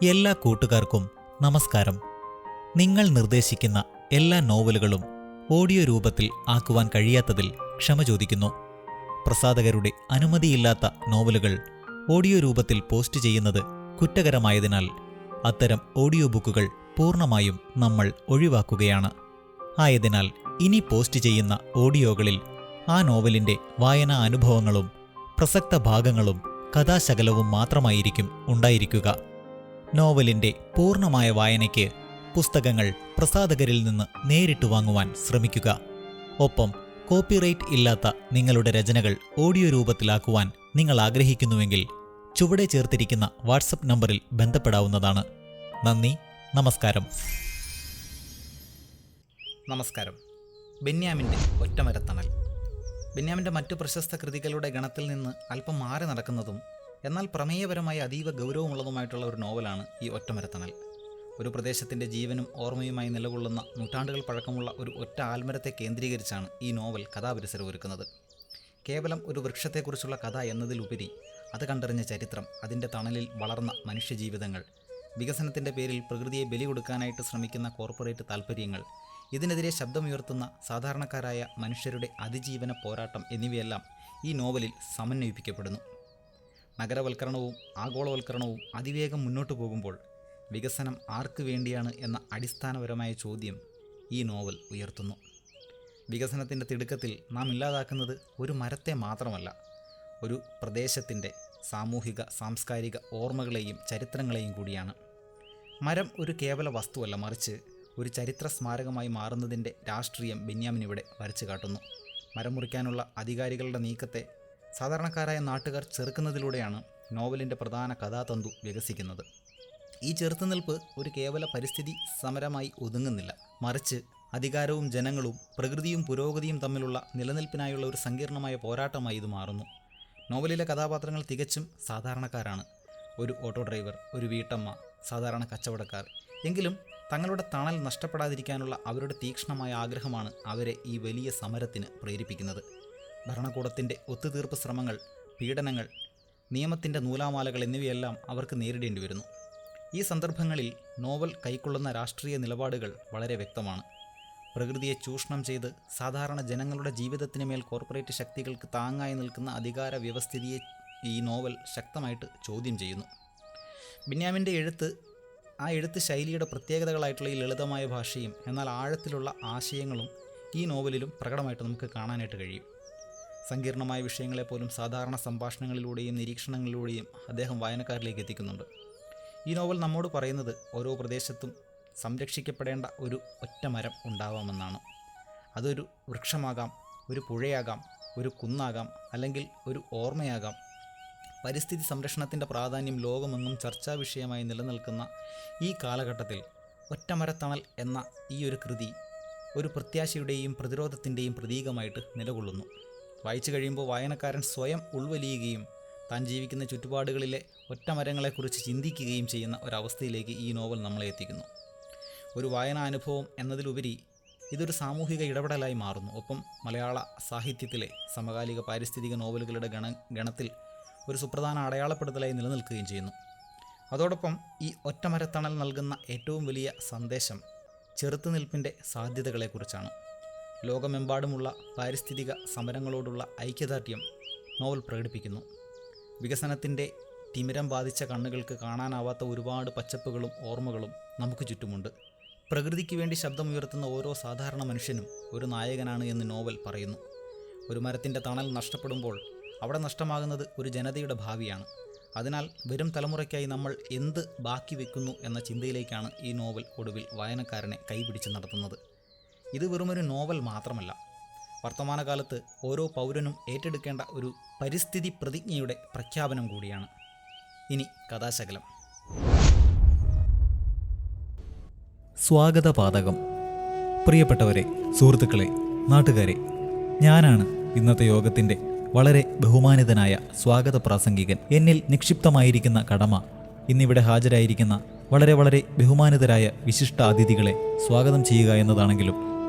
എല്ലാ കൂട്ടുകാർക്കും നമസ്കാരം. നിങ്ങൾ നിർദ്ദേശിക്കുന്ന എല്ലാ നോവലുകളും ഓഡിയോ രൂപത്തിൽ ആക്കുവാൻ കഴിയാത്തതിൽ ക്ഷമ ചോദിക്കുന്നു. പ്രസാധകരുടെ അനുമതിയില്ലാത്ത നോവലുകൾ ഓഡിയോ രൂപത്തിൽ പോസ്റ്റ് ചെയ്യുന്നത് കുറ്റകരമായതിനാൽ അത്തരം ഓഡിയോ ബുക്കുകൾ പൂർണ്ണമായും നമ്മൾ ഒഴിവാക്കുകയാണ്. ആയതിനാൽ ഇനി പോസ്റ്റ് ചെയ്യുന്ന ഓഡിയോകളിൽ ആ നോവലിൻ്റെ വായനാ അനുഭവങ്ങളും പ്രസക്ത ഭാഗങ്ങളും കഥാശകലവും മാത്രമായിരിക്കും ഉണ്ടായിരിക്കുക. നോവലിൻ്റെ പൂർണ്ണമായ വായനയ്ക്ക് പുസ്തകങ്ങൾ പ്രസാധകരിൽ നിന്ന് നേരിട്ട് വാങ്ങുവാൻ ശ്രമിക്കുക. ഒപ്പം കോപ്പിറൈറ്റ് ഇല്ലാത്ത നിങ്ങളുടെ രചനകൾ ഓഡിയോ രൂപത്തിലാക്കുവാൻ നിങ്ങൾ ആഗ്രഹിക്കുന്നുവെങ്കിൽ ചുവടെ ചേർത്തിരിക്കുന്ന വാട്സപ്പ് നമ്പറിൽ ബന്ധപ്പെടാവുന്നതാണ്. നന്ദി, നമസ്കാരം. നമസ്കാരം. ബെന്യാമിൻ്റെ ഒറ്റമരത്തണൽ. ബെന്യാമിൻ്റെ മറ്റു പ്രശസ്ത കൃതികളുടെ ഗണത്തിൽ നിന്ന് അല്പം മാറി നടക്കുന്നതും എന്നാൽ പ്രമേയപരമായി അതീവ ഗൗരവമുള്ളതുമായിട്ടുള്ള ഒരു നോവലാണ് ഈ ഒറ്റമരത്തണൽ. ഒരു പ്രദേശത്തിൻ്റെ ജീവനും ഓർമ്മയുമായി നിലകൊള്ളുന്ന നൂറ്റാണ്ടുകൾ പഴക്കമുള്ള ഒരു ഒറ്റ ആൽമരത്തെ കേന്ദ്രീകരിച്ചാണ് ഈ നോവൽ കഥാപരിസരം ഒരുക്കുന്നത്. കേവലം ഒരു വൃക്ഷത്തെക്കുറിച്ചുള്ള കഥ എന്നതിലുപരി അത് കണ്ടറിഞ്ഞ ചരിത്രം, അതിൻ്റെ തണലിൽ വളർന്ന മനുഷ്യജീവിതങ്ങൾ, വികസനത്തിൻ്റെ പേരിൽ പ്രകൃതിയെ ബലി കൊടുക്കാനായിട്ട് ശ്രമിക്കുന്ന കോർപ്പറേറ്റ് താൽപ്പര്യങ്ങൾ, ഇതിനെതിരെ ശബ്ദമുയർത്തുന്ന സാധാരണക്കാരായ മനുഷ്യരുടെ അതിജീവന പോരാട്ടം എന്നിവയെല്ലാം ഈ നോവലിൽ സമന്വയിപ്പിക്കപ്പെടുന്നു. നഗരവൽക്കരണവും ആഗോളവൽക്കരണവും അതിവേഗം മുന്നോട്ടു പോകുമ്പോൾ വികസനം ആർക്ക് വേണ്ടിയാണ് എന്ന അടിസ്ഥാനപരമായ ചോദ്യം ഈ നോവൽ ഉയർത്തുന്നു. വികസനത്തിൻ്റെ തിടുക്കത്തിൽ നാം ഇല്ലാതാക്കുന്നത് ഒരു മരത്തെ മാത്രമല്ല, ഒരു പ്രദേശത്തിൻ്റെ സാമൂഹിക സാംസ്കാരിക ഓർമ്മകളെയും ചരിത്രങ്ങളെയും കൂടിയാണ്. മരം ഒരു കേവല വസ്തുവല്ല, മറിച്ച് ഒരു ചരിത്ര സ്മാരകമായി മാറുന്നതിൻ്റെ രാഷ്ട്രീയം ബെന്യാമിനിവിടെ വരച്ചു കാട്ടുന്നു. മരം മുറിക്കാനുള്ള അധികാരികളുടെ നീക്കത്തെ സാധാരണക്കാരായ നാട്ടുകാർ ചെറുക്കുന്നതിലൂടെയാണ് നോവലിൻ്റെ പ്രധാന കഥാതന്തു വികസിക്കുന്നത്. ഈ ചെറുത്തുനിൽപ്പ് ഒരു കേവല പരിസ്ഥിതി സമരമായി ഒതുങ്ങുന്നില്ല, മറിച്ച് അധികാരവും ജനങ്ങളും പ്രകൃതിയും പുരോഗതിയും തമ്മിലുള്ള നിലനിൽപ്പിനായുള്ള ഒരു സങ്കീർണമായ പോരാട്ടമായി ഇത് മാറുന്നു. നോവലിലെ കഥാപാത്രങ്ങൾ തികച്ചും സാധാരണക്കാരാണ്. ഒരു ഓട്ടോ ഡ്രൈവർ, ഒരു വീട്ടമ്മ, സാധാരണ കച്ചവടക്കാർ. എങ്കിലും തങ്ങളുടെ തണൽ നഷ്ടപ്പെടാതിരിക്കാനുള്ള അവരുടെ തീക്ഷ്ണമായ ആഗ്രഹമാണ് അവരെ ഈ വലിയ സമരത്തിന് പ്രേരിപ്പിക്കുന്നത്. ഭരണകൂടത്തിൻ്റെ ഒത്തുതീർപ്പ് ശ്രമങ്ങൾ, പീഡനങ്ങൾ, നിയമത്തിൻ്റെ നൂലാമാലകൾ എന്നിവയെല്ലാം അവർക്ക് നേരിടേണ്ടി വരുന്നു. ഈ സന്ദർഭങ്ങളിൽ നോവൽ കൈക്കൊള്ളുന്ന രാഷ്ട്രീയ നിലപാടുകൾ വളരെ വ്യക്തമാണ്. പ്രകൃതിയെ ചൂഷണം ചെയ്ത് സാധാരണ ജനങ്ങളുടെ ജീവിതത്തിന് മേൽ കോർപ്പറേറ്റ് ശക്തികൾക്ക് താങ്ങായി നിൽക്കുന്ന അധികാര വ്യവസ്ഥിതിയെ ഈ നോവൽ ശക്തമായിട്ട് ചോദ്യം ചെയ്യുന്നു. ബെന്യാമിൻ്റെ എഴുത്ത് ശൈലിയുടെ പ്രത്യേകതകളായിട്ടുള്ള ഈ ലളിതമായ ഭാഷയും എന്നാൽ ആഴത്തിലുള്ള ആശയങ്ങളും ഈ നോവലിലും പ്രകടമായിട്ട് നമുക്ക് കാണാനായിട്ട് കഴിയും. സങ്കീർണമായ വിഷയങ്ങളെപ്പോലും സാധാരണ സംഭാഷണങ്ങളിലൂടെയും നിരീക്ഷണങ്ങളിലൂടെയും അദ്ദേഹം വായനക്കാരിലേക്ക് എത്തിക്കുന്നുണ്ട്. ഈ നോവൽ നമ്മോട് പറയുന്നത് ഓരോ പ്രദേശത്തും സംരക്ഷിക്കപ്പെടേണ്ട ഒരു ഒറ്റ മരം ഉണ്ടാവാമെന്നാണ്. അതൊരു വൃക്ഷമാകാം, ഒരു പുഴയാകാം, ഒരു കുന്നാകാം, അല്ലെങ്കിൽ ഒരു ഓർമ്മയാകാം. പരിസ്ഥിതി സംരക്ഷണത്തിൻ്റെ പ്രാധാന്യം ലോകമെങ്ങും ചർച്ചാ വിഷയമായി നിലനിൽക്കുന്ന ഈ കാലഘട്ടത്തിൽ ഒറ്റമരത്തണൽ എന്ന ഈ ഒരു കൃതി ഒരു പ്രത്യാശയുടെയും പ്രതിരോധത്തിൻ്റെയും പ്രതീകമായിട്ട് നിലകൊള്ളുന്നു. വായിച്ചു കഴിയുമ്പോൾ വായനക്കാരൻ സ്വയം ഉൾവലിയുകയും താൻ ജീവിക്കുന്ന ചുറ്റുപാടുകളിലെ ഒറ്റമരങ്ങളെക്കുറിച്ച് ചിന്തിക്കുകയും ചെയ്യുന്ന ഒരവസ്ഥയിലേക്ക് ഈ നോവൽ നമ്മളെ എത്തിക്കുന്നു. ഒരു വായനാനുഭവം എന്നതിലുപരി ഇതൊരു സാമൂഹിക ഇടപെടലായി മാറുന്നു. ഒപ്പം മലയാള സാഹിത്യത്തിലെ സമകാലിക പാരിസ്ഥിതിക നോവലുകളുടെ ഗണത്തിൽ ഒരു സുപ്രധാന അടയാളപ്പെടുത്തലായി നിലനിൽക്കുകയും ചെയ്യുന്നു. അതോടൊപ്പം ഈ ഒറ്റമരത്തണൽ നൽകുന്ന ഏറ്റവും വലിയ സന്ദേശം ചെറുത്തുനിൽപ്പിൻ്റെ സാധ്യതകളെക്കുറിച്ചാണ്. ലോകമെമ്പാടുമുള്ള പാരിസ്ഥിതിക സമരങ്ങളോടുള്ള ഐക്യദാർഢ്യം നോവൽ പ്രകടിപ്പിക്കുന്നു. വികസനത്തിൻ്റെ തിമിരം ബാധിച്ച കണ്ണുകൾക്ക് കാണാനാവാത്ത ഒരുപാട് പച്ചപ്പുകളും ഓർമ്മകളും നമുക്ക് ചുറ്റുമുണ്ട്. പ്രകൃതിക്ക് വേണ്ടി ശബ്ദമുയർത്തുന്ന ഓരോ സാധാരണ മനുഷ്യനും ഒരു നായകനാണ് എന്ന് നോവൽ പറയുന്നു. ഒരു മരത്തിൻ്റെ തണൽ നഷ്ടപ്പെടുമ്പോൾ അവിടെ നഷ്ടമാകുന്നത് ഒരു ജനതയുടെ ഭാവിയാണ്. അതിനാൽ വരും തലമുറയ്ക്കായി നമ്മൾ എന്ത് ബാക്കി വെക്കുന്നു എന്ന ചിന്തയിലേക്കാണ് ഈ നോവൽ ഒടുവിൽ വായനക്കാരനെ കൈപിടിച്ച് നടത്തുന്നത്. ഇത് വെറുമൊരു നോവൽ മാത്രമല്ല, വർത്തമാനകാലത്ത് ഓരോ പൗരനും ഏറ്റെടുക്കേണ്ട ഒരു പരിസ്ഥിതി പ്രതിജ്ഞയുടെ പ്രഖ്യാപനം കൂടിയാണ്. ഇനി കഥാശകലം. സ്വാഗതപാതകം. പ്രിയപ്പെട്ടവരെ, സുഹൃത്തുക്കളെ, നാട്ടുകാരെ, ഞാനാണ് ഇന്നത്തെ യോഗത്തിൻ്റെ വളരെ ബഹുമാനിതനായ സ്വാഗത പ്രാസംഗികൻ. എന്നിൽ നിക്ഷിപ്തമായിരിക്കുന്ന കടമ ഇന്നിവിടെ ഹാജരായിരിക്കുന്ന വളരെ ബഹുമാനിതരായ വിശിഷ്ട അതിഥികളെ സ്വാഗതം ചെയ്യുക എന്നതാണെങ്കിലും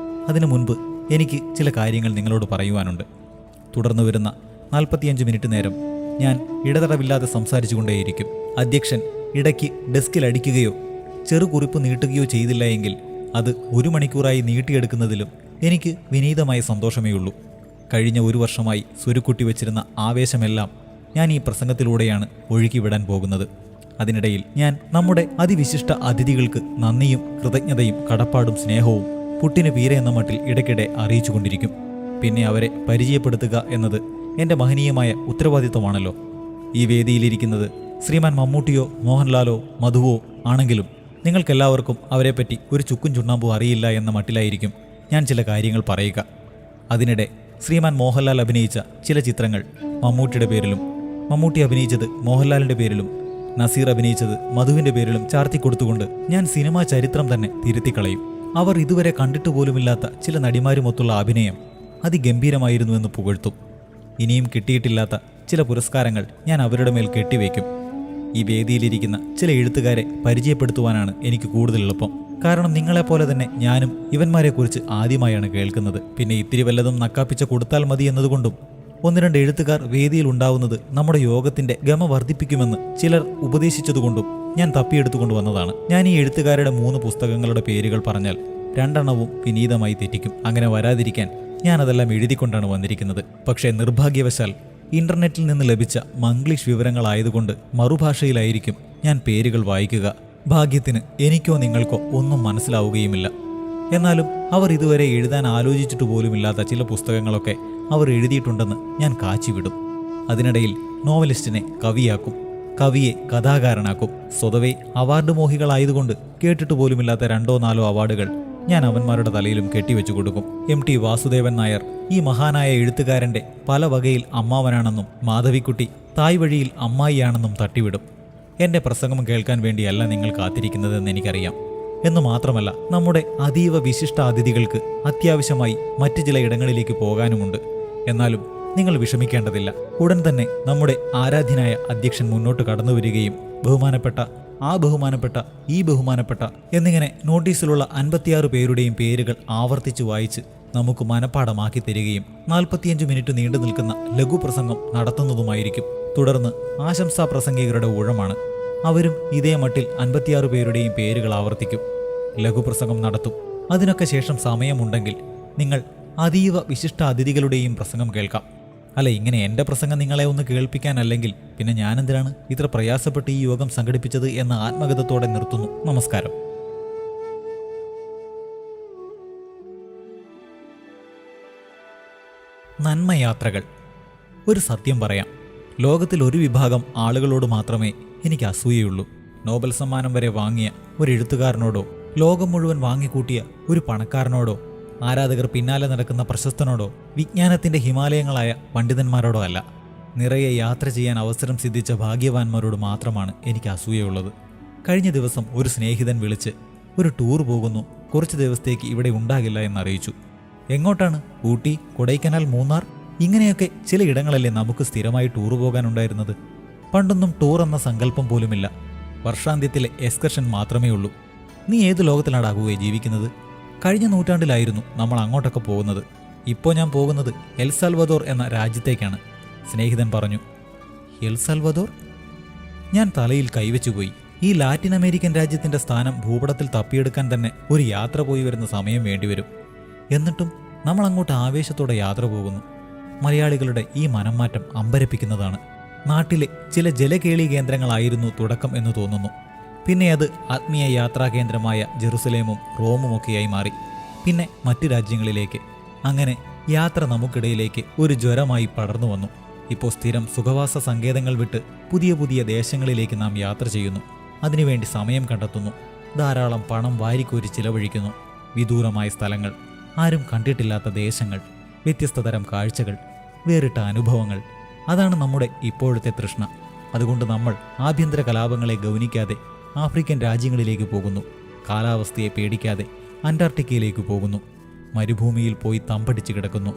അതിനു മുൻപ് എനിക്ക് ചില കാര്യങ്ങൾ നിങ്ങളോട് പറയുവാനുണ്ട്. തുടർന്നു വരുന്ന 45 മിനിറ്റ് നേരം ഞാൻ ഇടതടവില്ലാതെ സംസാരിച്ചുകൊണ്ടേയിരിക്കും. അധ്യക്ഷൻ ഇടയ്ക്ക് ഡെസ്കിൽ അടിക്കുകയോ ചെറുകുറിപ്പ് നീട്ടുകയോ ചെയ്തില്ല എങ്കിൽ അത് 1 മണിക്കൂറായി നീട്ടിയെടുക്കുന്നതിലും എനിക്ക് വിനീതമായ സന്തോഷമേ ഉള്ളൂ. കഴിഞ്ഞ 1 വർഷമായി സ്വരുക്കുട്ടി വച്ചിരുന്ന ആവേശമെല്ലാം ഞാൻ ഈ പ്രസംഗത്തിലൂടെയാണ് ഒഴുക്കിവിടാൻ പോകുന്നത്. അതിനിടയിൽ ഞാൻ നമ്മുടെ അതിവിശിഷ്ട അതിഥികൾക്ക് നന്ദിയും കൃതജ്ഞതയും കടപ്പാടും സ്നേഹവും പുട്ടിന് പീര എന്ന മട്ടിൽ ഇടയ്ക്കിടെ അറിയിച്ചുകൊണ്ടിരിക്കും. പിന്നെ അവരെ പരിചയപ്പെടുത്തുക എന്നത് എൻ്റെ മഹനീയമായ ഉത്തരവാദിത്വമാണല്ലോ. ഈ വേദിയിലിരിക്കുന്നത് ശ്രീമാൻ മമ്മൂട്ടിയോ മോഹൻലാലോ മധുവോ ആണെങ്കിലും നിങ്ങൾക്കെല്ലാവർക്കും അവരെപ്പറ്റി ഒരു ചുക്കും ചുണ്ണാമ്പും അറിയില്ല എന്ന മട്ടിലായിരിക്കും ഞാൻ ചില കാര്യങ്ങൾ പറയുക. അതിനിടെ ശ്രീമാൻ മോഹൻലാൽ അഭിനയിച്ച ചില ചിത്രങ്ങൾ മമ്മൂട്ടിയുടെ പേരിലും, മമ്മൂട്ടി അഭിനയിച്ചത് മോഹൻലാലിൻ്റെ പേരിലും, നസീർ അഭിനയിച്ചത് മധുവിൻ്റെ പേരിലും ചാർത്തിക്കൊടുത്തുകൊണ്ട് ഞാൻ സിനിമാ ചരിത്രം തന്നെ തിരുത്തിക്കളയും. അവർ ഇതുവരെ കണ്ടിട്ട് പോലുമില്ലാത്ത ചില നടിമാരുമൊത്തുള്ള അഭിനയം അതിഗംഭീരമായിരുന്നുവെന്ന് പുകഴ്ത്തും. ഇനിയും കിട്ടിയിട്ടില്ലാത്ത ചില പുരസ്കാരങ്ങൾ ഞാൻ അവരുടെ മേൽ കെട്ടിവയ്ക്കും. ഈ വേദിയിലിരിക്കുന്ന ചില എഴുത്തുകാരെ പരിചയപ്പെടുത്തുവാനാണ് എനിക്ക് കൂടുതൽ എളുപ്പം. കാരണം നിങ്ങളെപ്പോലെ തന്നെ ഞാനും ഇവന്മാരെക്കുറിച്ച് ആദ്യമായാണ് കേൾക്കുന്നത്. പിന്നെ ഇത്തിരി വല്ലതും നക്കാപ്പിച്ച കൊടുത്താൽ മതി എന്നതുകൊണ്ടും 1-2 എഴുത്തുകാർ വേദിയിൽ ഉണ്ടാവുന്നത് നമ്മുടെ യോഗത്തിന്റെ ഗമ വർദ്ധിപ്പിക്കുമെന്ന് ചിലർ ഉപദേശിച്ചതുകൊണ്ടും ഞാൻ തപ്പിയെടുത്തുകൊണ്ട് വന്നതാണ്. ഞാൻ ഈ എഴുത്തുകാരുടെ 3 പുസ്തകങ്ങളുടെ പേരുകൾ പറഞ്ഞാൽ 2 എണ്ണവും വിനീതമായി തെറ്റിക്കും. അങ്ങനെ വരാതിരിക്കാൻ ഞാനതെല്ലാം എഴുതിക്കൊണ്ടാണ് വന്നിരിക്കുന്നത്. പക്ഷേ നിർഭാഗ്യവശാൽ ഇന്റർനെറ്റിൽ നിന്ന് ലഭിച്ച മംഗ്ലീഷ് വിവരങ്ങളായതുകൊണ്ട് മറുഭാഷയിലായിരിക്കും ഞാൻ പേരുകൾ വായിക്കുക. ഭാഗ്യത്തിന് എനിക്കോ നിങ്ങൾക്കോ ഒന്നും മനസ്സിലാവുകയുമില്ല. എന്നാലും അവർ ഇതുവരെ എഴുതാൻ ആലോചിച്ചിട്ട് പോലുമില്ലാത്ത ചില പുസ്തകങ്ങളൊക്കെ അവർ എഴുതിയിട്ടുണ്ടെന്ന് ഞാൻ കാച്ചിവിടും. അതിനിടയിൽ നോവലിസ്റ്റിനെ കവിയാക്കും, കവിയെ കഥാകാരനാക്കും. സ്വതവേ അവാർഡ് മോഹികളായതുകൊണ്ട് കേട്ടിട്ട് പോലുമില്ലാത്ത 2-4 അവാർഡുകൾ ഞാൻ അവന്മാരുടെ തലയിലും കെട്ടിവെച്ചു കൊടുക്കും. MT വാസുദേവൻ നായർ ഈ മഹാനായ എഴുത്തുകാരൻ്റെ പല വകയിൽ അമ്മാവനാണെന്നും മാധവിക്കുട്ടി തായ് വഴിയിൽ അമ്മായിയാണെന്നും തട്ടിവിടും. എൻ്റെ പ്രസംഗം കേൾക്കാൻ വേണ്ടിയല്ല നിങ്ങൾ കാത്തിരിക്കുന്നതെന്ന് എനിക്കറിയാം. എന്നു മാത്രമല്ല, നമ്മുടെ അതീവ വിശിഷ്ട അതിഥികൾക്ക് അത്യാവശ്യമായി മറ്റു ചില ഇടങ്ങളിലേക്ക് പോകാനുമുണ്ട്. എന്നാലും നിങ്ങൾ വിഷമിക്കേണ്ടതില്ല. ഉടൻ തന്നെ നമ്മുടെ ആരാധ്യനായ അധ്യക്ഷൻ മുന്നോട്ട് കടന്നു വരികയും ബഹുമാനപ്പെട്ട, ആ ബഹുമാനപ്പെട്ട, ഈ ബഹുമാനപ്പെട്ട എന്നിങ്ങനെ നോട്ടീസിലുള്ള 56 പേരുടെയും പേരുകൾ ആവർത്തിച്ച് വായിച്ച് നമുക്ക് മനപ്പാടമാക്കി തരികയും 45 മിനിറ്റ് നീണ്ടു നിൽക്കുന്ന ലഘുപ്രസംഗം നടത്തുന്നതുമായിരിക്കും. തുടർന്ന് ആശംസാ പ്രസംഗികരുടെ ഊഴമാണ്. അവരും ഇതേ മട്ടിൽ 56 പേരുടെയും പേരുകൾ ആവർത്തിക്കും, ലഘുപ്രസംഗം നടത്തും. അതിനൊക്കെ ശേഷം സമയമുണ്ടെങ്കിൽ നിങ്ങൾ അതീവ വിശിഷ്ട അതിഥികളുടെയും പ്രസംഗം കേൾക്കാം. അല്ല, ഇങ്ങനെ എൻ്റെ പ്രസംഗം നിങ്ങളെ ഒന്ന് കേൾപ്പിക്കാനല്ലെങ്കിൽ പിന്നെ ഞാനെന്തിനാണ് ഇത്ര പ്രയാസപ്പെട്ട് ഈ യോഗം സംഘടിപ്പിച്ചത് എന്ന ആത്മഗതത്തോടെ നിർത്തുന്നു. നമസ്കാരം. നന്മയാത്രകൾ. ഒരു സത്യം പറയാം, ലോകത്തിൽ ഒരു വിഭാഗം ആളുകളോട് മാത്രമേ എനിക്ക് അസൂയയുള്ളൂ. നോബൽ സമ്മാനം വരെ വാങ്ങിയ ഒരു എഴുത്തുകാരനോടോ, ലോകം മുഴുവൻ വാങ്ങിക്കൂട്ടിയ ഒരു പണക്കാരനോടോ, ആരാധകർ പിന്നാലെ നടക്കുന്ന പ്രശസ്തനോടോ, വിജ്ഞാനത്തിൻ്റെ ഹിമാലയങ്ങളായ പണ്ഡിതന്മാരോടോ അല്ല. നിറയെ യാത്ര ചെയ്യാൻ അവസരം സിദ്ധിച്ച ഭാഗ്യവാന്മാരോട് മാത്രമാണ് എനിക്ക് അസൂയയുള്ളത്. കഴിഞ്ഞ ദിവസം ഒരു സ്നേഹിതൻ വിളിച്ച് ഒരു ടൂർ പോകുന്നു, കുറച്ച് ദിവസത്തേക്ക് ഇവിടെ ഉണ്ടാകില്ല എന്നറിയിച്ചു. എങ്ങോട്ടാണ്? ഊട്ടി, കൊടൈക്കനാൽ, മൂന്നാർ, ഇങ്ങനെയൊക്കെ ചില ഇടങ്ങളല്ലേ നമുക്ക് സ്ഥിരമായി ടൂർ പോകാനുണ്ടായിരുന്നത്. പണ്ടൊന്നും ടൂർ എന്ന സങ്കല്പം പോലുമില്ല. വർഷാന്ത്യത്തിലെ എക്സ്കർഷൻ മാത്രമേ ഉള്ളൂ. നീ ഏത് ലോകത്തിലാടാകുകയെ ജീവിക്കുന്നത്? കഴിഞ്ഞ നൂറ്റാണ്ടിലായിരുന്നു നമ്മൾ അങ്ങോട്ടൊക്കെ പോകുന്നത്. ഇപ്പോൾ ഞാൻ പോകുന്നത് എൽ സാൽവദോർ എന്ന രാജ്യത്തേക്കാണ്. സ്നേഹിതൻ പറഞ്ഞു. El Salvador? ഞാൻ തലയിൽ കൈവച്ചുപോയി. ഈ ലാറ്റിൻ അമേരിക്കൻ രാജ്യത്തിൻ്റെ സ്ഥാനം ഭൂപടത്തിൽ തപ്പിയെടുക്കാൻ തന്നെ ഒരു യാത്ര പോയി വരുന്ന സമയം വേണ്ടിവരും. എന്നിട്ടും നമ്മൾ അങ്ങോട്ട് ആവേശത്തോടെ യാത്ര പോകുന്നു. മലയാളികളുടെ ഈ മനംമാറ്റം അമ്പരപ്പിക്കുന്നതാണ്. നാട്ടിലെ ചില ജലകേളി കേന്ദ്രങ്ങളായിരുന്നു തുടക്കം എന്ന് തോന്നുന്നു. പിന്നെ അത് ആത്മീയ യാത്രാ കേന്ദ്രമായ ജെറുസലേമും റോമുമൊക്കെയായി മാറി. പിന്നെ മറ്റു രാജ്യങ്ങളിലേക്ക്. അങ്ങനെ യാത്ര നമുക്കിടയിലേക്ക് ഒരു ജ്വരമായി പടർന്നു വന്നു. ഇപ്പോൾ സ്ഥിരം സുഖവാസ സങ്കേതങ്ങൾ വിട്ട് പുതിയ പുതിയ ദേശങ്ങളിലേക്ക് നാം യാത്ര ചെയ്യുന്നു. അതിനുവേണ്ടി സമയം കണ്ടെത്തുന്നു. ധാരാളം പണം വാരിക്കോരി ചിലവഴിക്കുന്നു. വിദൂരമായ സ്ഥലങ്ങൾ, ആരും കണ്ടിട്ടില്ലാത്ത ദേശങ്ങൾ, വ്യത്യസ്ത തരം കാഴ്ചകൾ, വേറിട്ട അനുഭവങ്ങൾ. അതാണ് നമ്മുടെ ഇപ്പോഴത്തെ തൃഷ്ണ. അതുകൊണ്ട് നമ്മൾ ആഭ്യന്തര കലാപങ്ങളെ ഗൗനിക്കാതെ ആഫ്രിക്കൻ രാജ്യങ്ങളിലേക്ക് പോകുന്നു. കാലാവസ്ഥയെ പേടിക്കാതെ അന്റാർട്ടിക്കയിലേക്ക് പോകുന്നു. മരുഭൂമിയിൽ പോയി തമ്പടിച്ച് കിടക്കുന്നു.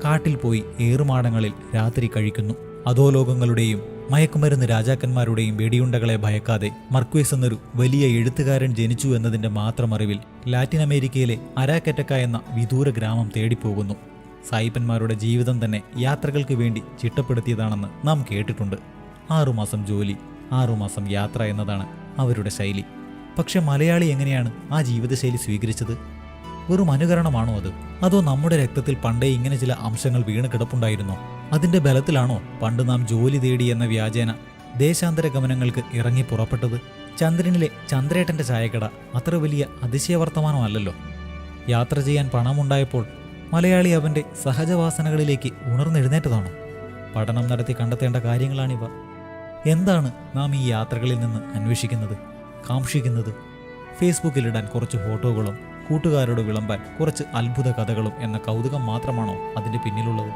കാട്ടിൽ പോയി ഏറുമാടങ്ങളിൽ രാത്രി കഴിക്കുന്നു. അധോലോകങ്ങളുടെയും മയക്കുമരുന്ന് രാജാക്കന്മാരുടെയും വെടിയുണ്ടകളെ ഭയക്കാതെ മർക്വേസ് എന്നൊരു വലിയ എഴുത്തുകാരൻ ജനിച്ചു എന്നതിൻ്റെ മാത്രം അറിവിൽ ലാറ്റിൻ അമേരിക്കയിലെ അരാക്കറ്റക്ക എന്ന വിദൂര ഗ്രാമം തേടിപ്പോകുന്നു. സായിപ്പന്മാരുടെ ജീവിതം തന്നെ യാത്രകൾക്ക് വേണ്ടി ചിട്ടപ്പെടുത്തിയതാണെന്ന് നാം കേട്ടിട്ടുണ്ട്. 6 മാസം ജോലി, 6 മാസം യാത്ര എന്നതാണ് അവരുടെ ശൈലി. പക്ഷെ മലയാളി എങ്ങനെയാണ് ആ ജീവിതശൈലി സ്വീകരിച്ചത്? വെറും അനുകരണമാണോ അത്? അതോ നമ്മുടെ രക്തത്തിൽ പണ്ടേ ഇങ്ങനെ ചില അംശങ്ങൾ വീണ് കിടപ്പുണ്ടായിരുന്നോ? അതിന്റെ ബലത്തിലാണോ പണ്ട് നാം ജോലി തേടി എന്ന വ്യാജേന ദേശാന്തര ഗമനങ്ങൾക്ക് ഇറങ്ങി പുറപ്പെട്ടത്? ചന്ദ്രനിലെ ചന്ദ്രേട്ടന്റെ ചായക്കട അത്ര വലിയ അതിശയവർത്തമാനമല്ലല്ലോ. യാത്ര ചെയ്യാൻ പണമുണ്ടായപ്പോൾ മലയാളി അവന്റെ സഹജവാസനകളിലേക്ക് ഉണർന്നെഴുന്നേറ്റതാണോ? പഠനം നടത്തി കണ്ടെത്തേണ്ട കാര്യങ്ങളാണിവ. എന്താണ് നാം ഈ യാത്രകളിൽ നിന്ന് അന്വേഷിക്കുന്നത്, കാക്ഷിക്കുന്നത്? ഫേസ്ബുക്കിലിടാൻ കുറച്ച് ഫോട്ടോകളും കൂട്ടുകാരോട് വിളമ്പാൻ കുറച്ച് അത്ഭുത കഥകളും എന്ന കൗതുകം മാത്രമാണോ അതിൻ്റെ പിന്നിലുള്ളത്?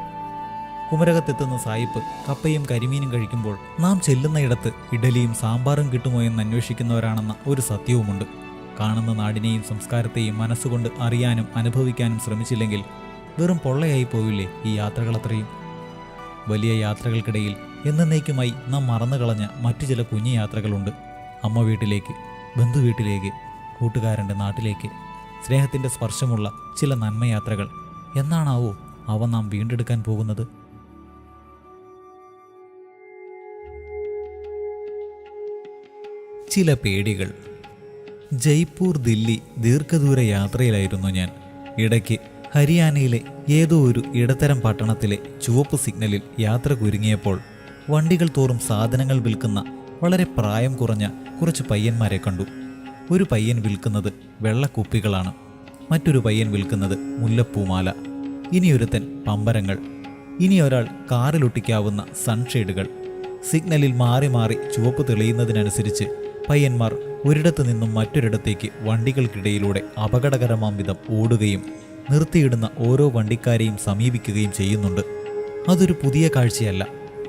കുമരകത്തെത്തുന്ന സായിപ്പ് കപ്പയും കരിമീനും കഴിക്കുമ്പോൾ നാം ചെല്ലുന്നയിടത്ത് ഇഡലിയും സാമ്പാറും കിട്ടുമോ എന്ന് അന്വേഷിക്കുന്നവരാണെന്ന ഒരു സത്യവുമുണ്ട്. കാണുന്ന നാടിനെയും സംസ്കാരത്തെയും മനസ്സുകൊണ്ട് അറിയാനും അനുഭവിക്കാനും ശ്രമിച്ചില്ലെങ്കിൽ വെറും പൊള്ളയായി പോവില്ലേ ഈ യാത്രകളത്രയും? വലിയ യാത്രകൾക്കിടയിൽ എന്നേക്കുമായി നാം മറന്നുകളഞ്ഞ മറ്റു ചില കുഞ്ഞു യാത്രകളുണ്ട്. അമ്മ വീട്ടിലേക്ക്, ബന്ധുവീട്ടിലേക്ക്, കൂട്ടുകാരൻ്റെ നാട്ടിലേക്ക്, സ്നേഹത്തിൻ്റെ സ്പർശമുള്ള ചില നന്മയാത്രകൾ. എന്നാണാവോ അവ നാം വീണ്ടെടുക്കാൻ പോകുന്നത്? ചില പേടികൾ. ജയ്പൂർ ദില്ലി ദീർഘദൂര യാത്രയിലായിരുന്നു ഞാൻ. ഇടയ്ക്ക് ഹരിയാനയിലെ ഏതോ ഒരു ഇടത്തരം പട്ടണത്തിലെ ചുവപ്പ് സിഗ്നലിൽ യാത്ര കുരുങ്ങിയപ്പോൾ വണ്ടികൾ തോറും സാധനങ്ങൾ വിൽക്കുന്ന വളരെ പ്രായം കുറഞ്ഞ കുറച്ച് പയ്യന്മാരെ കണ്ടു. ഒരു പയ്യൻ വിൽക്കുന്നത് വെള്ളക്കുപ്പികളാണ്, മറ്റൊരു പയ്യൻ വിൽക്കുന്നത് മുല്ലപ്പൂമാല, ഇനിയൊരുത്തൻ പമ്പരങ്ങൾ, ഇനിയൊരാൾ കാറിലൊട്ടിക്കാവുന്ന സൺഷെയ്ഡുകൾ. സിഗ്നലിൽ മാറി മാറി ചുവപ്പ് തെളിയുന്നതിനനുസരിച്ച് പയ്യന്മാർ ഒരിടത്തു നിന്നും മറ്റൊരിടത്തേക്ക് വണ്ടികൾക്കിടയിലൂടെ അപകടകരമാം വിധം ഓടുകയും നിർത്തിയിടുന്ന ഓരോ വണ്ടിക്കാരെയും സമീപിക്കുകയും ചെയ്യുന്നുണ്ട്. അതൊരു പുതിയ കാഴ്ചയല്ല.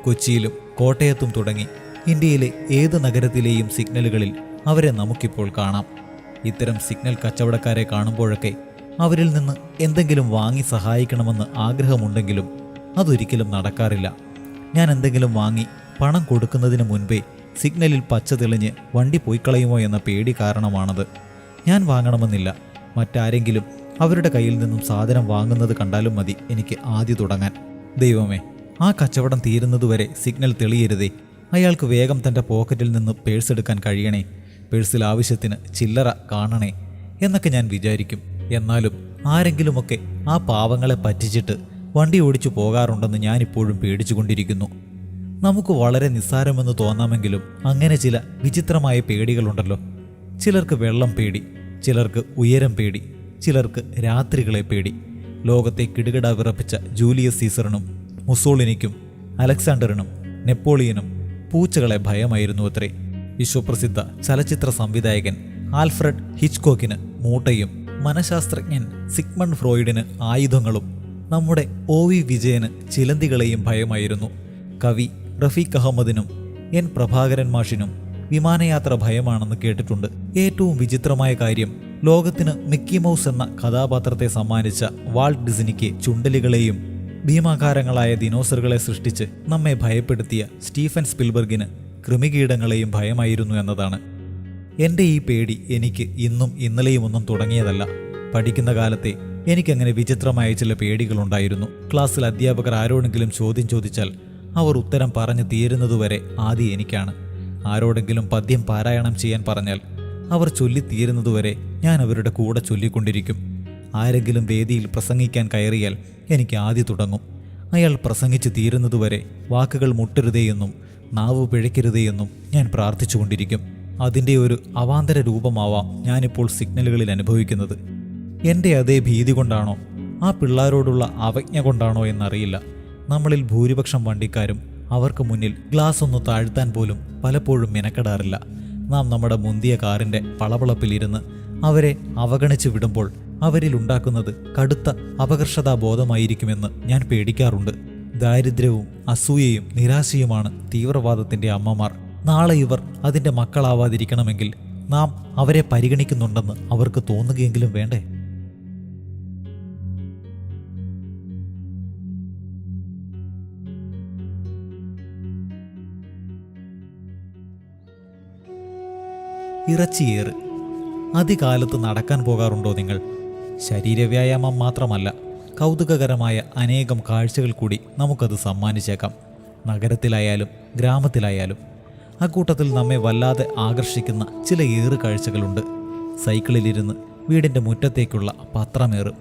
കൊച്ചിയിലും കോട്ടയത്തും തുടങ്ങി ഇന്ത്യയിലെ ഏത് നഗരത്തിലെയും സിഗ്നലുകളിൽ അവരെ നമുക്കിപ്പോൾ കാണാം. ഇത്തരം സിഗ്നൽ കച്ചവടക്കാരെ കാണുമ്പോഴൊക്കെ അവരിൽ നിന്ന് എന്തെങ്കിലും വാങ്ങി സഹായിക്കണമെന്ന് ആഗ്രഹമുണ്ടെങ്കിലും അതൊരിക്കലും നടക്കാറില്ല. ഞാൻ എന്തെങ്കിലും വാങ്ങി പണം കൊടുക്കുന്നതിന് മുൻപേ സിഗ്നലിൽ പച്ച തെളിഞ്ഞ് വണ്ടി പോയിക്കളയുമോ എന്ന പേടി കാരണമാണത്. ഞാൻ വാങ്ങണമെന്നില്ല, മറ്റാരെങ്കിലും അവരുടെ കയ്യിൽ നിന്നും സാധനം വാങ്ങുന്നത് കണ്ടാലും മതി എനിക്ക് ആദ്യം തുടങ്ങാൻ. ദൈവമേ, ആ കച്ചവടം തീരുന്നതുവരെ സിഗ്നൽ തെളിയരുതേ. അയാൾക്ക് വേഗം തൻ്റെ പോക്കറ്റിൽ നിന്ന് പേഴ്സ് എടുക്കാൻ കഴിയണേ, പേഴ്സിൽ ആവശ്യത്തിന് ചില്ലറ കാണണേ എന്നൊക്കെ ഞാൻ വിചാരിക്കും. എന്നാലും ആരെങ്കിലുമൊക്കെ ആ പാവങ്ങളെ പറ്റിച്ചിട്ട് വണ്ടി ഓടിച്ചു പോകാറുണ്ടെന്ന് ഞാനിപ്പോഴും പേടിച്ചുകൊണ്ടിരിക്കുന്നു. നമുക്ക് വളരെ നിസ്സാരമെന്ന് തോന്നാമെങ്കിലും അങ്ങനെ ചില വിചിത്രമായ പേടികളുണ്ടല്ലോ. ചിലർക്ക് വെള്ളം പേടി, ചിലർക്ക് ഉയരം പേടി, ചിലർക്ക് രാത്രികളെ പേടി. ലോകത്തെ കിടുകിട വിറപ്പിച്ച ജൂലിയസ് സീസറിനും മുസോളിനിക്കും അലക്സാണ്ടറിനും നെപ്പോളിയനും പൂച്ചകളെ ഭയമായിരുന്നു അത്രേ. വിശ്വപ്രസിദ്ധ ചലച്ചിത്ര സംവിധായകൻ ആൽഫ്രഡ് ഹിച്ച്കോക്കിന് മൂട്ടയും, മനഃശാസ്ത്രജ്ഞൻ സിഗ്മണ്ട് ഫ്രോയിഡിന് ആയുധങ്ങളും, നമ്മുടെ OV വിജയന് ചിലന്തികളെയും ഭയമായിരുന്നു. കവി റഫീഖ് അഹമ്മദിനും N പ്രഭാകരൻ മാഷിനും വിമാനയാത്ര ഭയമാണെന്ന് കേട്ടിട്ടുണ്ട്. ഏറ്റവും വിചിത്രമായ കാര്യം, ലോകത്തിന് മിക്കി മൗസ് എന്ന കഥാപാത്രത്തെ സമ്മാനിച്ച വാൾട്ട് ഡിസ്നിക്ക് ചുണ്ടലികളെയും ഭീമാകാരങ്ങളായ ദിനോസറുകളെ സൃഷ്ടിച്ച് നമ്മെ ഭയപ്പെടുത്തിയ സ്റ്റീഫൻ സ്പിൽബർഗിന് കൃമികീടങ്ങളെയും ഭയമായിരുന്നു എന്നതാണ്. എൻ്റെ ഈ പേടി എനിക്ക് ഇന്നും ഇന്നലെയും ഒന്നും തുടങ്ങിയതല്ല. പഠിക്കുന്ന കാലത്തെ എനിക്കങ്ങനെ വിചിത്രമായ ചില പേടികളുണ്ടായിരുന്നു. ക്ലാസ്സിൽ അധ്യാപകർ ആരോടെങ്കിലും ചോദ്യം ചോദിച്ചാൽ അവർ ഉത്തരം പറഞ്ഞു തീരുന്നതുവരെ ആദ്യം എനിക്കാണ്. ആരോടെങ്കിലും പദ്യം പാരായണം ചെയ്യാൻ പറഞ്ഞാൽ അവർ ചൊല്ലിത്തീരുന്നതുവരെ ഞാൻ അവരുടെ കൂടെ ചൊല്ലിക്കൊണ്ടിരിക്കും. ആരെങ്കിലും വേദിയിൽ പ്രസംഗിക്കാൻ കയറിയാൽ എനിക്ക് ആദ്യം തുടങ്ങും. അയാൾ പ്രസംഗിച്ച് തീരുന്നതുവരെ വാക്കുകൾ മുട്ടരുതേയെന്നും നാവ് പിഴയ്ക്കരുതേയെന്നും ഞാൻ പ്രാർത്ഥിച്ചുകൊണ്ടിരിക്കും. അതിൻ്റെ ഒരു അവാന്തര രൂപമാവാം ഞാനിപ്പോൾ സിഗ്നലുകളിൽ അനുഭവിക്കുന്നത്. എൻ്റെ അതേ ഭീതി കൊണ്ടാണോ ആ പിള്ളാരോടുള്ള അവജ്ഞ കൊണ്ടാണോ എന്നറിയില്ല. നമ്മളിൽ ഭൂരിപക്ഷം വണ്ടിക്കാരും അവർക്ക് മുന്നിൽ ഗ്ലാസ് ഒന്ന് താഴ്ത്താൻ പോലും പലപ്പോഴും മെനക്കെടാറില്ല. നാം നമ്മുടെ മുന്തിയ കാറിൻ്റെ പളപളപ്പിലിരുന്ന് അവരെ അവഗണിച്ച് വിടുമ്പോൾ അവരിലുണ്ടാക്കുന്നത് കടുത്ത അപകർഷതാബോധമായിരിക്കുമെന്ന് ഞാൻ പേടിക്കാറുണ്ട്. ദാരിദ്ര്യവും അസൂയയും നിരാശയുമാണ് തീവ്രവാദത്തിൻ്റെ അമ്മമാർ. നാളെ ഇവർ അതിൻ്റെ മക്കളാവാതിരിക്കണമെങ്കിൽ നാം അവരെ പരിഗണിക്കുന്നുണ്ടെന്ന് അവർക്ക് തോന്നുകയെങ്കിലും വേണ്ടേ? ഇറച്ചിയേറ്. അതികാലത്ത് നടക്കാൻ പോകാറുണ്ടോ നിങ്ങൾ? ശരീരവ്യായാമം മാത്രമല്ല, കൗതുകകരമായ അനേകം കാഴ്ചകൾ കൂടി നമുക്കത് സമ്മാനിച്ചേക്കാം. നഗരത്തിലായാലും ഗ്രാമത്തിലായാലും അക്കൂട്ടത്തിൽ നമ്മെ വല്ലാതെ ആകർഷിക്കുന്ന ചില ഏറ് കാഴ്ചകളുണ്ട്. സൈക്കിളിലിരുന്ന് വീടിൻ്റെ മുറ്റത്തേക്കുള്ള പത്രമേറ്,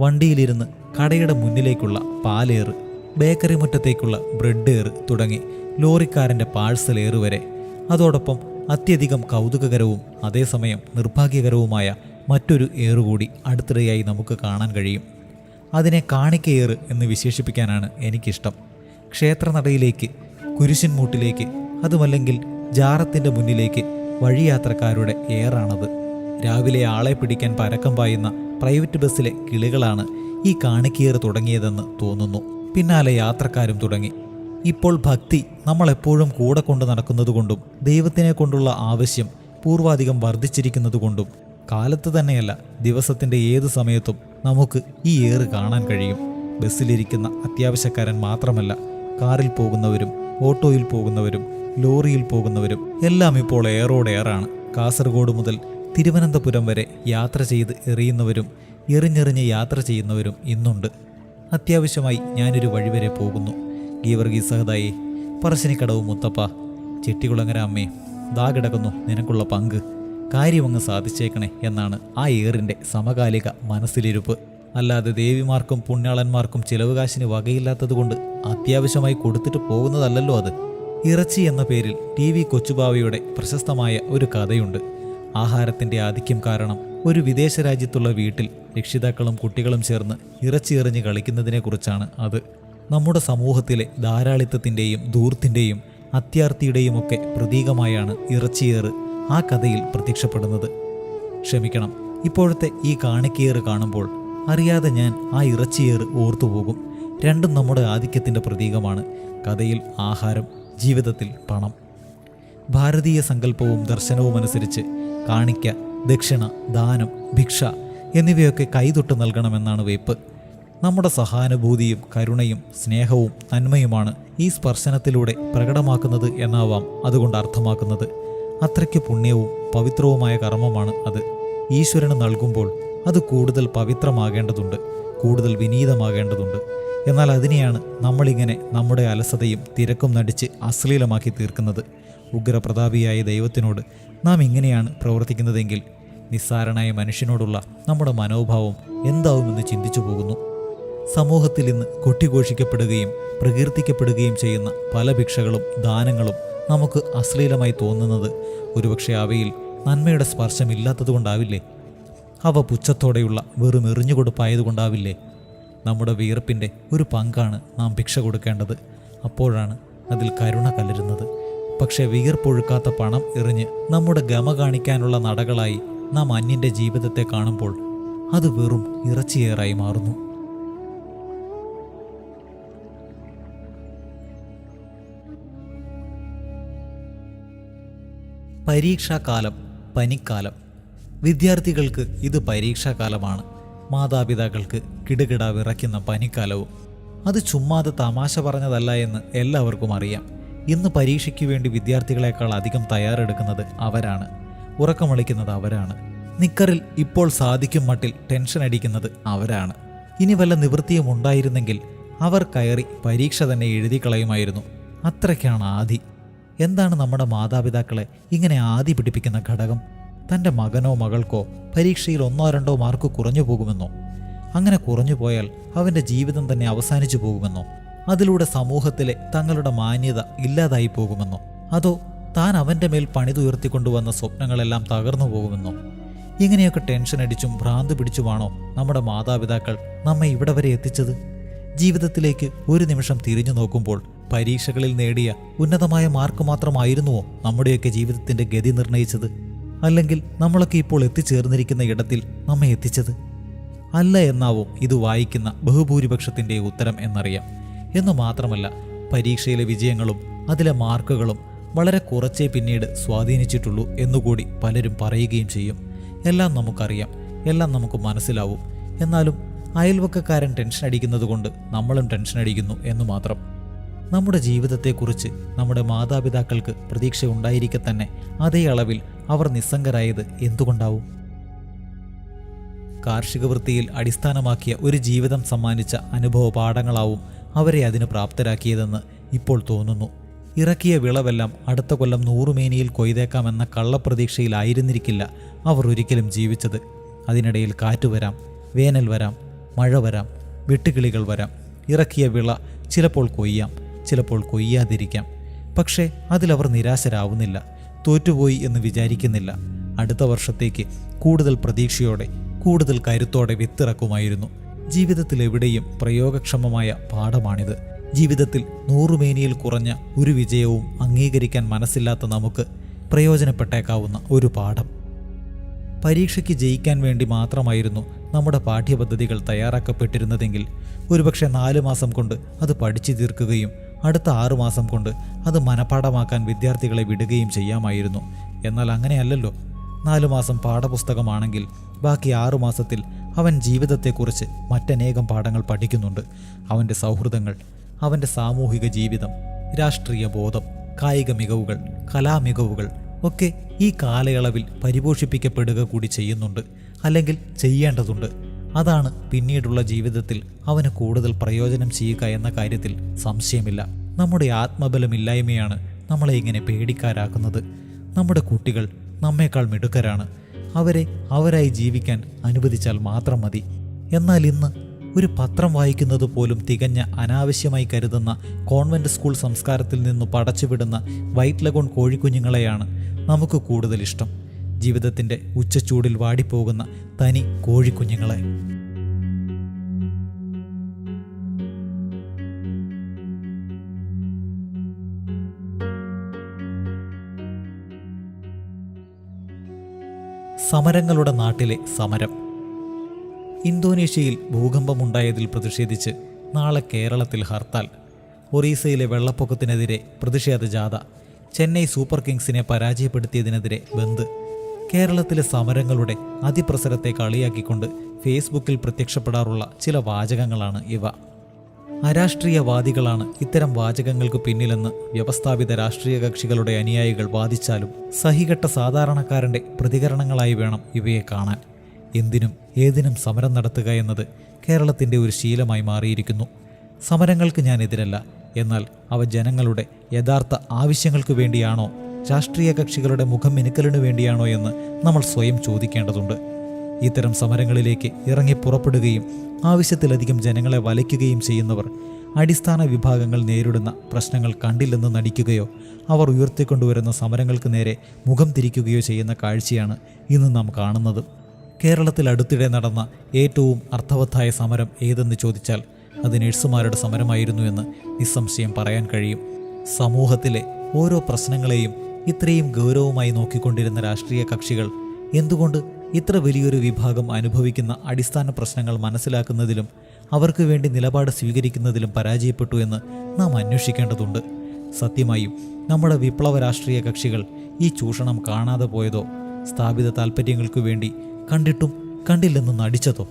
വണ്ടിയിലിരുന്ന് കടയുടെ മുന്നിലേക്കുള്ള പാലേറ്, ബേക്കറി മുറ്റത്തേക്കുള്ള ബ്രെഡ് ഏറ് തുടങ്ങി ലോറിക്കാരൻ്റെ പാഴ്സൽ ഏറ് വരെ. അതോടൊപ്പം അത്യധികം കൗതുകകരവും അതേസമയം നിർഭാഗ്യകരവുമായ മറ്റൊരു ഏറുകൂടി അടുത്തിടെയായി നമുക്ക് കാണാൻ കഴിയും. അതിനെ കാണിക്കയേറ് എന്ന് വിശേഷിപ്പിക്കാനാണ് എനിക്കിഷ്ടം. ക്ഷേത്രനടയിലേക്ക്, കുരിശിൻമൂട്ടിലേക്ക്, അതുമല്ലെങ്കിൽ ജാറത്തിൻ്റെ മുന്നിലേക്ക് വഴിയാത്രക്കാരുടെ ഏറാണത്. രാവിലെ ആളെ പിടിക്കാൻ പരക്കം പായുന്ന പ്രൈവറ്റ് ബസ്സിലെ കിളികളാണ് ഈ കാണിക്കയേറ് തുടങ്ങിയതെന്ന് തോന്നുന്നു. പിന്നാലെ യാത്രക്കാരും തുടങ്ങി. ഇപ്പോൾ ഭക്തി നമ്മളെപ്പോഴും കൂടെ കൊണ്ട് നടക്കുന്നതുകൊണ്ടും ദൈവത്തിനെ കൊണ്ടുള്ള ആവശ്യം പൂർവാധികം വർദ്ധിച്ചിരിക്കുന്നതുകൊണ്ടും കാലത്ത് തന്നെയല്ല, ദിവസത്തിൻ്റെ ഏത് സമയത്തും നമുക്ക് ഈ ഏറ് കാണാൻ കഴിയും. ബസ്സിലിരിക്കുന്ന അത്യാവശ്യക്കാരൻ മാത്രമല്ല, കാറിൽ പോകുന്നവരും ഓട്ടോയിൽ പോകുന്നവരും ലോറിയിൽ പോകുന്നവരും എല്ലാം ഇപ്പോൾ ഏറോടേറാണ്. കാസർഗോഡ് മുതൽ തിരുവനന്തപുരം വരെ യാത്ര ചെയ്ത് എറിയുന്നവരും എറിഞ്ഞെറിഞ്ഞ് യാത്ര ചെയ്യുന്നവരും ഇന്നുണ്ട്. അത്യാവശ്യമായി ഞാനൊരു വഴിവരെ പോകുന്നു. ഗീവർഗീസ് സഹതായി, പറശ്ശിനിക്കടവ് മുത്തപ്പ, ചെട്ടികുളങ്ങര അമ്മേ, ദാ കിടക്കുന്നു നിനക്കുള്ള പങ്ക്, കാര്യമങ്ങ് സാധിച്ചേക്കണേ എന്നാണ് ആ ഏറിൻ്റെ സമകാലിക മനസ്സിലിരുപ്പ്. അല്ലാതെ ദേവിമാർക്കും പുണ്യാളന്മാർക്കും ചിലവ് കാശിന് വകയില്ലാത്തതുകൊണ്ട് അത്യാവശ്യമായി കൊടുത്തിട്ട് പോകുന്നതല്ലല്ലോ അത്. ഇറച്ചി എന്ന പേരിൽ TV കൊച്ചുബാവയുടെ പ്രശസ്തമായ ഒരു കഥയുണ്ട്. ആഹാരത്തിൻ്റെ ആധിക്യം കാരണം ഒരു വിദേശ രാജ്യത്തുള്ള വീട്ടിൽ രക്ഷിതാക്കളും കുട്ടികളും ചേർന്ന് ഇറച്ചി എറിഞ്ഞ് കളിക്കുന്നതിനെക്കുറിച്ചാണ് അത്. നമ്മുടെ സമൂഹത്തിലെ ധാരാളിത്തത്തിൻ്റെയും ധൂർത്തിൻ്റെയും അത്യാർത്തിയുടെയും ഒക്കെ പ്രതീകമായാണ് ഇറച്ചിയേറ് ആ കഥയിൽ പ്രത്യക്ഷപ്പെടുന്നത്. ക്ഷമിക്കണം, ഇപ്പോഴത്തെ ഈ കാണിക്കയേറ് കാണുമ്പോൾ അറിയാതെ ഞാൻ ആ ഇറച്ചിയേറ് ഓർത്തുപോകും. രണ്ടും നമ്മുടെ ആധിക്യത്തിൻ്റെ പ്രതീകമാണ്. കഥയിൽ ആഹാരം, ജീവിതത്തിൽ പണം. ഭാരതീയ സങ്കല്പവും ദർശനവും അനുസരിച്ച് കാണിക്ക, ദക്ഷിണ, ദാനം, ഭിക്ഷ എന്നിവയൊക്കെ കൈതൊട്ട് നൽകണമെന്നാണ് വെയ്പ്പ്. നമ്മുടെ സഹാനുഭൂതിയും കരുണയും സ്നേഹവും നന്മയുമാണ് ഈ സ്പർശനത്തിലൂടെ പ്രകടമാക്കുന്നത് എന്നാവാം അതുകൊണ്ട് അർത്ഥമാക്കുന്നത്. അത്രയ്ക്ക് പുണ്യവും പവിത്രവുമായ കർമ്മമാണ് അത്. ഈശ്വരന് നൽകുമ്പോൾ അത് കൂടുതൽ പവിത്രമാകേണ്ടതുണ്ട്, കൂടുതൽ വിനീതമാകേണ്ടതുണ്ട്. എന്നാൽ അതിനെയാണ് നമ്മളിങ്ങനെ നമ്മുടെ അലസതയും തിരക്കും നടിച്ച് അശ്ലീലമാക്കി തീർക്കുന്നത്. ഉഗ്രപ്രതാപിയായ ദൈവത്തിനോട് നാം ഇങ്ങനെയാണ് പ്രവർത്തിക്കുന്നതെങ്കിൽ നിസ്സാരനായ മനുഷ്യനോടുള്ള നമ്മുടെ മനോഭാവം എന്താവുമെന്ന് ചിന്തിച്ചു പോകുന്നു. സമൂഹത്തിൽ ഇന്ന് കൊട്ടിഘോഷിക്കപ്പെടുകയും പ്രകീർത്തിക്കപ്പെടുകയും ചെയ്യുന്ന പല ഭിക്ഷകളും ദാനങ്ങളും നമുക്ക് അശ്ലീലമായി തോന്നുന്നത് ഒരുപക്ഷെ അവയിൽ നന്മയുടെ സ്പർശമില്ലാത്തതുകൊണ്ടാവില്ലേ? അവ പുച്ഛത്തോടെയുള്ള വെറും എറിഞ്ഞുകൊടുപ്പായതുകൊണ്ടാവില്ലേ? നമ്മുടെ വിയർപ്പിൻ്റെ ഒരു പങ്കാണ് നാം ഭിക്ഷ കൊടുക്കേണ്ടത്. അപ്പോഴാണ് അതിൽ കരുണ കലരുന്നത്. പക്ഷേ വിയർപ്പൊഴുക്കാത്ത പണം എറിഞ്ഞ് നമ്മുടെ ഗമ കാണിക്കാനുള്ള നടകളായി നാം അന്യൻ്റെ ജീവിതത്തെ കാണുമ്പോൾ അത് വെറും ഇറച്ചിയേറായി മാറുന്നു. പരീക്ഷാകാലം, പനിക്കാലം. വിദ്യാർത്ഥികൾക്ക് ഇത് പരീക്ഷാകാലമാണ്. മാതാപിതാക്കൾക്ക് കിടുകിട വിറയ്ക്കുന്ന പനിക്കാലവും. അത് ചുമ്മാതെ തമാശ പറഞ്ഞതല്ല എന്ന് എല്ലാവർക്കും അറിയാം. ഇന്ന് പരീക്ഷയ്ക്ക് വേണ്ടി വിദ്യാർത്ഥികളെക്കാൾ അധികം തയ്യാറെടുക്കുന്നത് അവരാണ്. ഉറക്കമളിക്കുന്നത് അവരാണ്. നിക്കറിൽ ഇപ്പോൾ സാധിക്കും മട്ടിൽ ടെൻഷൻ അടിക്കുന്നത് അവരാണ്. ഇനി വല്ല നിവൃത്തിയും ഉണ്ടായിരുന്നെങ്കിൽ അവർ കയറി പരീക്ഷ തന്നെ എഴുതി കളയുമായിരുന്നു. അത്രയ്ക്കാണ് ആദി. എന്താണ് നമ്മുടെ മാതാപിതാക്കളെ ഇങ്ങനെ ആദി പിടിപ്പിക്കുന്ന ഘടകം? തൻ്റെ മകനോ മകൾക്കോ പരീക്ഷയിൽ 1-2 മാർക്ക് കുറഞ്ഞു പോകുമെന്നോ? അങ്ങനെ കുറഞ്ഞു പോയാൽ അവൻ്റെ ജീവിതം തന്നെ അവസാനിച്ചു പോകുമെന്നോ? അതിലൂടെ സമൂഹത്തിലെ തങ്ങളുടെ മാന്യത ഇല്ലാതായി പോകുമെന്നോ? അതോ താൻ അവൻ്റെ മേൽ പണിതുയർത്തിക്കൊണ്ടുവന്ന സ്വപ്നങ്ങളെല്ലാം തകർന്നു പോകുമെന്നോ? ഇങ്ങനെയൊക്കെ ടെൻഷൻ അടിച്ചും ഭ്രാന്ത് പിടിച്ചുമാണോ നമ്മുടെ മാതാപിതാക്കൾ നമ്മെ ഇവിടെ വരെ എത്തിച്ചത്? ജീവിതത്തിലേക്ക് ഒരു നിമിഷം തിരിഞ്ഞു നോക്കുമ്പോൾ പരീക്ഷകളിൽ നേടിയ ഉന്നതമായ മാർക്ക് മാത്രമായിരുന്നുവോ നമ്മുടെയൊക്കെ ജീവിതത്തിൻ്റെ ഗതി നിർണയിച്ചത്? അല്ലെങ്കിൽ നമ്മളൊക്കെ ഇപ്പോൾ എത്തിച്ചേർന്നിരിക്കുന്ന ഇടത്തിൽ നമ്മെ എത്തിച്ചത്? അല്ല എന്നാവും ഇത് വായിക്കുന്ന ബഹുഭൂരിപക്ഷത്തിൻ്റെ ഉത്തരം എന്നറിയാം. എന്നു മാത്രമല്ല, പരീക്ഷയിലെ വിജയങ്ങളും അതിലെ മാർക്കുകളും വളരെ കുറച്ചേ പിന്നീട് സ്വാധീനിച്ചിട്ടുള്ളൂ എന്നുകൂടി പലരും പറയുകയും ചെയ്യും. എല്ലാം നമുക്കറിയാം, എല്ലാം നമുക്ക് മനസ്സിലാവും. എന്നാലും അയൽവക്കക്കാരൻ ടെൻഷൻ അടിക്കുന്നത് കൊണ്ട് നമ്മളും ടെൻഷൻ അടിക്കുന്നു എന്ന് മാത്രം. നമ്മുടെ ജീവിതത്തെക്കുറിച്ച് നമ്മുടെ മാതാപിതാക്കൾക്ക് പ്രതീക്ഷ ഉണ്ടായിരിക്കെ തന്നെ അതേ അളവിൽ അവർ നിസ്സംഗരായത് എന്തുകൊണ്ടാവും? കാർഷിക വൃത്തിയിൽ അടിസ്ഥാനമാക്കിയ ഒരു ജീവിതം സമ്മാനിച്ച അനുഭവ പാഠങ്ങളാവും അവരെ അതിന് പ്രാപ്തരാക്കിയതെന്ന് ഇപ്പോൾ തോന്നുന്നു. ഇറക്കിയ വിളവെല്ലാം അടുത്ത കൊല്ലം 100 മേനിയിൽ കൊയ്തേക്കാമെന്ന കള്ളപ്രതീക്ഷയിലായിരുന്നിരിക്കില്ല അവർ ഒരിക്കലും ജീവിച്ചത്. അതിനിടയിൽ കാറ്റ് വരാം, വേനൽ വരാം, മഴ വരാം, വെട്ടുകിളികൾ വരാം. ഇറക്കിയ വിള ചിലപ്പോൾ കൊയ്യാം, ചിലപ്പോൾ കൊയ്യാതിരിക്കാം. പക്ഷേ അതിലവർ നിരാശരാവുന്നില്ല, തോറ്റുപോയി എന്ന് വിചാരിക്കുന്നില്ല. അടുത്ത വർഷത്തേക്ക് കൂടുതൽ പ്രതീക്ഷയോടെ, കൂടുതൽ കരുത്തോടെ വിത്തിറക്കുമായിരുന്നു. ജീവിതത്തിൽ എവിടെയും പ്രയോഗക്ഷമമായ പാഠമാണിത്. ജീവിതത്തിൽ 100 മേനിയിൽ കുറഞ്ഞ ഒരു വിജയവും അംഗീകരിക്കാൻ മനസ്സില്ലാത്ത നമുക്ക് പ്രയോജനപ്പെട്ടേക്കാവുന്ന ഒരു പാഠം. പരീക്ഷയ്ക്ക് ജയിക്കാൻ വേണ്ടി മാത്രമായിരുന്നു നമ്മുടെ പാഠ്യപദ്ധതികൾ തയ്യാറാക്കപ്പെട്ടിരുന്നതെങ്കിൽ ഒരുപക്ഷെ 4 മാസം കൊണ്ട് അത് പഠിച്ചു തീർക്കുകയും അടുത്ത 6 മാസം കൊണ്ട് അത് മനഃപാഠമാക്കാൻ വിദ്യാർത്ഥികളെ വിടുകയും ചെയ്യാമായിരുന്നു. എന്നാൽ അങ്ങനെയല്ലല്ലോ. 4 മാസം പാഠപുസ്തകമാണെങ്കിൽ ബാക്കി 6 മാസത്തിൽ അവൻ ജീവിതത്തെക്കുറിച്ച് മറ്റനേകം പാഠങ്ങൾ പഠിക്കുന്നുണ്ട്. അവൻ്റെ സൗഹൃദങ്ങൾ, അവൻ്റെ സാമൂഹിക ജീവിതം, രാഷ്ട്രീയ ബോധം, കായിക മികവുകൾ, കലാമികവുകൾ ഒക്കെ ഈ കാലയളവിൽ പരിപോഷിപ്പിക്കപ്പെടുക കൂടി ചെയ്യുന്നുണ്ട്, അല്ലെങ്കിൽ ചെയ്യേണ്ടതുണ്ട്. അതാണ് പിന്നീടുള്ള ജീവിതത്തിൽ അവന് കൂടുതൽ പ്രയോജനം ചെയ്യുക എന്ന കാര്യത്തിൽ സംശയമില്ല. നമ്മുടെ ആത്മബലമില്ലായ്മയാണ് നമ്മളെ ഇങ്ങനെ പേടിക്കാരാക്കുന്നത്. നമ്മുടെ കുട്ടികൾ നമ്മേക്കാൾ മിടുക്കരാണ്. അവരെ അവരായി ജീവിക്കാൻ അനുവദിച്ചാൽ മാത്രം മതി. എന്നാൽ ഇന്ന് ഒരു പത്രം വായിക്കുന്നത് പോലും തികഞ്ഞ അനാവശ്യമായി കരുതുന്ന കോൺവെന്റ് സ്കൂൾ സംസ്കാരത്തിൽ നിന്നു പടച്ചുവിടുന്ന വൈറ്റ് ലഗോൺ കോഴിക്കുഞ്ഞുങ്ങളെയാണ് നമുക്ക് കൂടുതൽ ഇഷ്ടം. ജീവിതത്തിൻ്റെ ഉച്ചച്ചൂടിൽ വാടിപ്പോകുന്ന തനി കോഴിക്കുഞ്ഞുങ്ങളെ. സമരങ്ങളുടെ നാട്ടിലെ സമരം. ഇന്തോനേഷ്യയിൽ ഭൂകമ്പമുണ്ടായതിൽ പ്രതിഷേധിച്ച് നാളെ കേരളത്തിൽ ഹർത്താൽ. ഒറീസയിലെ വെള്ളപ്പൊക്കത്തിനെതിരെ പ്രതിഷേധ ജാഥ. ചെന്നൈ സൂപ്പർ കിങ്സിനെ പരാജയപ്പെടുത്തിയതിനെതിരെ ബന്ദ്. കേരളത്തിലെ സമരങ്ങളുടെ അതിപ്രസരത്തെ കളിയാക്കിക്കൊണ്ട് ഫേസ്ബുക്കിൽ പ്രത്യക്ഷപ്പെടാറുള്ള ചില വാചകങ്ങളാണ് ഇവ. അരാഷ്ട്രീയവാദികളാണ് ഇത്തരം വാചകങ്ങൾക്ക് പിന്നിലെന്ന് വ്യവസ്ഥാപിത രാഷ്ട്രീയ കക്ഷികളുടെ അനുയായികൾ വാദിച്ചാലും സഹികെട്ട സാധാരണക്കാരൻ്റെ പ്രതികരണങ്ങളായി വേണം ഇവയെ കാണാൻ. എന്തിനും ഏതിനും സമരം നടത്തുക എന്നത് കേരളത്തിൻ്റെ ഒരു ശീലമായി മാറിയിരിക്കുന്നു. സമരങ്ങൾക്ക് ഞാൻ എതിരല്ല. എന്നാൽ അവ ജനങ്ങളുടെ യഥാർത്ഥ ആവശ്യങ്ങൾക്ക് വേണ്ടിയാണോ, രാഷ്ട്രീയ കക്ഷികളുടെ മുഖം മിനുക്കലിനു വേണ്ടിയാണോ എന്ന് നമ്മൾ സ്വയം ചോദിക്കേണ്ടതുണ്ട്. ഇത്തരം സമരങ്ങളിലേക്ക് ഇറങ്ങി പുറപ്പെടുകയും ആവശ്യത്തിലധികം ജനങ്ങളെ വലയ്ക്കുകയും ചെയ്യുന്നവർ അടിസ്ഥാന വിഭാഗങ്ങൾ നേരിടുന്ന പ്രശ്നങ്ങൾ കണ്ടില്ലെന്ന് നടിക്കുകയോ അവർ ഉയർത്തിക്കൊണ്ടുവരുന്ന സമരങ്ങൾക്ക് നേരെ മുഖം തിരിക്കുകയോ ചെയ്യുന്ന കാഴ്ചയാണ് ഇന്ന് നാം കാണുന്നത്. കേരളത്തിൽ അടുത്തിടെ നടന്ന ഏറ്റവും അർത്ഥവത്തായ സമരം ഏതെന്ന് ചോദിച്ചാൽ അത് നഴ്സുമാരുടെ സമരമായിരുന്നു എന്ന് നിസ്സംശയം പറയാൻ കഴിയും. സമൂഹത്തിലെ ഓരോ പ്രശ്നങ്ങളെയും ഇത്രയും ഗൗരവമായി നോക്കിക്കൊണ്ടിരുന്ന രാഷ്ട്രീയ കക്ഷികൾ എന്തുകൊണ്ട് ഇത്ര വലിയൊരു വിഭാഗം അനുഭവിക്കുന്ന അടിസ്ഥാന പ്രശ്നങ്ങൾ മനസ്സിലാക്കുന്നതിലും അവർക്ക് വേണ്ടി നിലപാട് സ്വീകരിക്കുന്നതിലും പരാജയപ്പെട്ടു എന്ന് നാം അന്വേഷിക്കേണ്ടതുണ്ട്. സത്യമായും നമ്മുടെ വിപ്ലവ രാഷ്ട്രീയ കക്ഷികൾ ഈ ചൂഷണം കാണാതെ പോയതോ, സ്ഥാപിത താൽപ്പര്യങ്ങൾക്കു വേണ്ടി കണ്ടിട്ടും കണ്ടില്ലെന്ന് നടിച്ചതോ?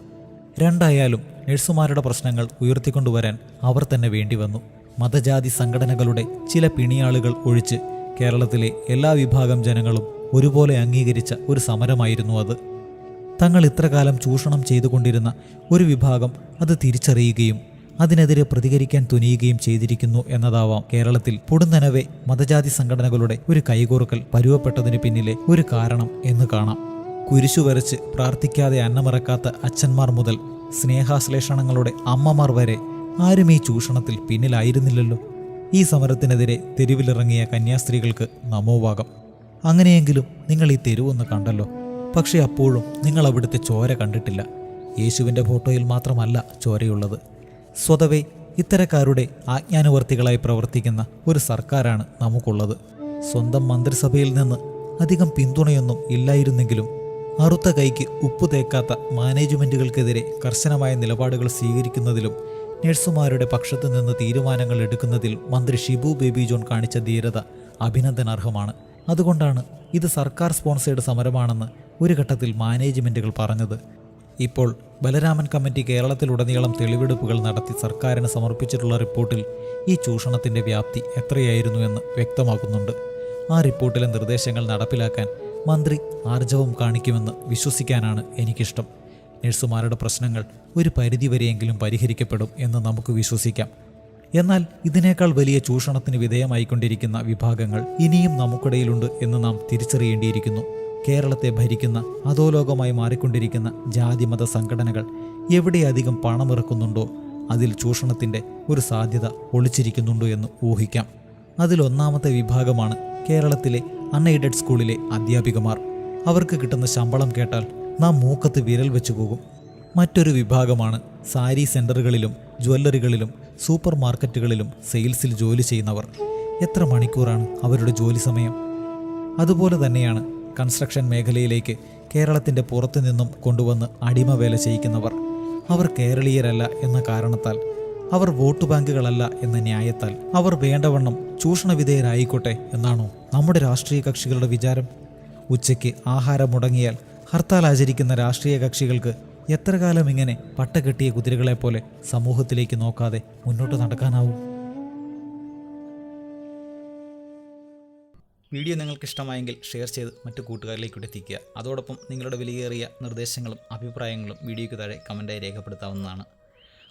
രണ്ടായാലും നഴ്സുമാരുടെ പ്രശ്നങ്ങൾ ഉയർത്തിക്കൊണ്ടുവരാൻ അവർ തന്നെ വേണ്ടിവന്നു. മതജാതി സംഘടനകളുടെ ചില പിണിയാളുകൾ ഒഴിച്ച് കേരളത്തിലെ എല്ലാ വിഭാഗം ജനങ്ങളും ഒരുപോലെ അംഗീകരിച്ച ഒരു സമരമായിരുന്നു അത്. തങ്ങൾ ഇത്രകാലം ചൂഷണം ചെയ്തുകൊണ്ടിരുന്ന ഒരു വിഭാഗം അത് തിരിച്ചറിയുകയും അതിനെതിരെ പ്രതികരിക്കാൻ തുനിയുകയും ചെയ്തിരിക്കുന്നു എന്നതാവാം കേരളത്തിൽ പൊടുന്നനവെ മതജാതി സംഘടനകളുടെ ഒരു കൈകോർക്കൽ പരുവപ്പെട്ടതിന് പിന്നിലെ ഒരു കാരണം എന്ന് കാണാം. കുരിശു വരച്ച് പ്രാർത്ഥിക്കാതെ അന്നമിറക്കാത്ത അച്ഛന്മാർ മുതൽ സ്നേഹാശ്ലേഷണങ്ങളുടെ അമ്മമാർ വരെ ആരും ഈ ചൂഷണത്തിൽ പിന്നിലായിരുന്നില്ലല്ലോ. ഈ സമരത്തിനെതിരെ തെരുവിലിറങ്ങിയ കന്യാസ്ത്രീകൾക്ക് നമോവാകം. അങ്ങനെയെങ്കിലും നിങ്ങൾ ഈ തെരുവൊന്ന് കണ്ടല്ലോ. പക്ഷെ അപ്പോഴും നിങ്ങൾ അവിടുത്തെ ചോര കണ്ടിട്ടില്ല. യേശുവിൻ്റെ ഫോട്ടോയിൽ മാത്രമല്ല ചോരയുള്ളത്. സ്വതവേ ഇത്തരക്കാരുടെ ആജ്ഞാനുവർത്തികളായി പ്രവർത്തിക്കുന്ന ഒരു സർക്കാരാണ് നമുക്കുള്ളത്. സ്വന്തം മന്ത്രിസഭയിൽ നിന്ന് അധികം പിന്തുണയൊന്നും ഇല്ലായിരുന്നെങ്കിലും അറുത്ത കൈക്ക് ഉപ്പു തേക്കാത്ത മാനേജ്മെൻറ്റുകൾക്കെതിരെ കർശനമായ നിലപാടുകൾ സ്വീകരിക്കുന്നതിലും നഴ്സുമാരുടെ പക്ഷത്തു നിന്ന് തീരുമാനങ്ങൾ എടുക്കുന്നതിൽ മന്ത്രി ഷിബു ബേബി ജോൺ കാണിച്ച ധീരത അഭിനന്ദനാർഹമാണ്. അതുകൊണ്ടാണ് ഇത് സർക്കാർ സ്പോൺസേഡ് സമരമാണെന്ന് ഒരു ഘട്ടത്തിൽ മാനേജ്മെൻറ്റുകൾ പറഞ്ഞത്. ഇപ്പോൾ ബലരാമൻ കമ്മിറ്റി കേരളത്തിലുടനീളം തെളിവെടുപ്പുകൾ നടത്തി സർക്കാരിന് സമർപ്പിച്ചിട്ടുള്ള റിപ്പോർട്ടിൽ ഈ ചൂഷണത്തിൻ്റെ വ്യാപ്തി എത്രയായിരുന്നു എന്ന് വ്യക്തമാക്കുന്നുണ്ട്. ആ റിപ്പോർട്ടിലെ നിർദ്ദേശങ്ങൾ നടപ്പിലാക്കാൻ മന്ത്രി ആർജവം കാണിക്കുമെന്ന് വിശ്വസിക്കാനാണ് എനിക്കിഷ്ടം. നഴ്സുമാരുടെ പ്രശ്നങ്ങൾ ഒരു പരിധിവരെയെങ്കിലും പരിഹരിക്കപ്പെടും എന്ന് നമുക്ക് വിശ്വസിക്കാം. എന്നാൽ ഇതിനേക്കാൾ വലിയ ചൂഷണത്തിന് വിധേയമായിക്കൊണ്ടിരിക്കുന്ന വിഭാഗങ്ങൾ ഇനിയും നമുക്കിടയിലുണ്ട് എന്ന് നാം തിരിച്ചറിയേണ്ടിയിരിക്കുന്നു. കേരളത്തെ ഭരിക്കുന്ന അധോലോകമായി മാറിക്കൊണ്ടിരിക്കുന്ന ജാതിമത സംഘടനകൾ എവിടെയധികം പണമിറക്കുന്നുണ്ടോ അതിൽ ചൂഷണത്തിൻ്റെ ഒരു സാധ്യത ഒളിച്ചിരിക്കുന്നുണ്ടോ എന്ന് ഊഹിക്കാം. അതിലൊന്നാമത്തെ വിഭാഗമാണ് കേരളത്തിലെ അൺഎയ്ഡഡ് സ്കൂളിലെ അധ്യാപികമാർ. അവർക്ക് കിട്ടുന്ന ശമ്പളം കേട്ടാൽ നാം മൂക്കത്ത് വിരൽ വെച്ചു പോകും. മറ്റൊരു വിഭാഗമാണ് സാരി സെൻ്ററുകളിലും ജ്വല്ലറികളിലും സൂപ്പർ മാർക്കറ്റുകളിലും സെയിൽസിൽ ജോലി ചെയ്യുന്നവർ. എത്ര മണിക്കൂറാണ് അവരുടെ ജോലി സമയം? അതുപോലെ തന്നെയാണ് കൺസ്ട്രക്ഷൻ മേഖലയിലേക്ക് കേരളത്തിൻ്റെ പുറത്തു നിന്നും കൊണ്ടുവന്ന് അടിമവേല ചെയ്യിക്കുന്നവർ. അവർ കേരളീയരല്ല എന്ന കാരണത്താൽ, അവർ വോട്ട് ബാങ്കുകളല്ല എന്ന ന്യായത്താൽ അവർ വേണ്ടവണ്ണം ചൂഷണവിധേയരായിക്കോട്ടെ എന്നാണോ നമ്മുടെ രാഷ്ട്രീയ കക്ഷികളുടെ വിചാരം? ഉച്ചയ്ക്ക് ആഹാരം മുടങ്ങിയാൽ ഹർത്താൽ ആചരിക്കുന്ന രാഷ്ട്രീയ കക്ഷികൾക്ക് എത്ര കാലം ഇങ്ങനെ പട്ടകെട്ടിയ കുതിരകളെപ്പോലെ സമൂഹത്തിലേക്ക് നോക്കാതെ മുന്നോട്ട് നടക്കാനാവും? വീഡിയോ നിങ്ങൾക്ക് ഇഷ്ടമായെങ്കിൽ ഷെയർ ചെയ്ത് മറ്റു കൂട്ടുകാരിലേക്ക് എത്തിക്കുക. അതോടൊപ്പം നിങ്ങളുടെ വിലയേറിയ നിർദ്ദേശങ്ങളും അഭിപ്രായങ്ങളും വീഡിയോയ്ക്ക് താഴെ കമൻറ്റായി രേഖപ്പെടുത്താവുന്നതാണ്.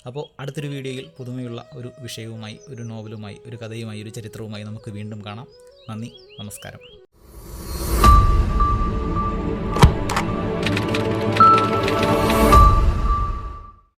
അപ്പോൾ അടുത്തൊരു വീഡിയോയിൽ പുതുമയുള്ള ഒരു വിഷയവുമായി, ഒരു നോവലുമായി, ഒരു കഥയുമായി, ഒരു ചരിത്രവുമായി നമുക്ക് വീണ്ടും കാണാം. നന്ദി, നമസ്കാരം.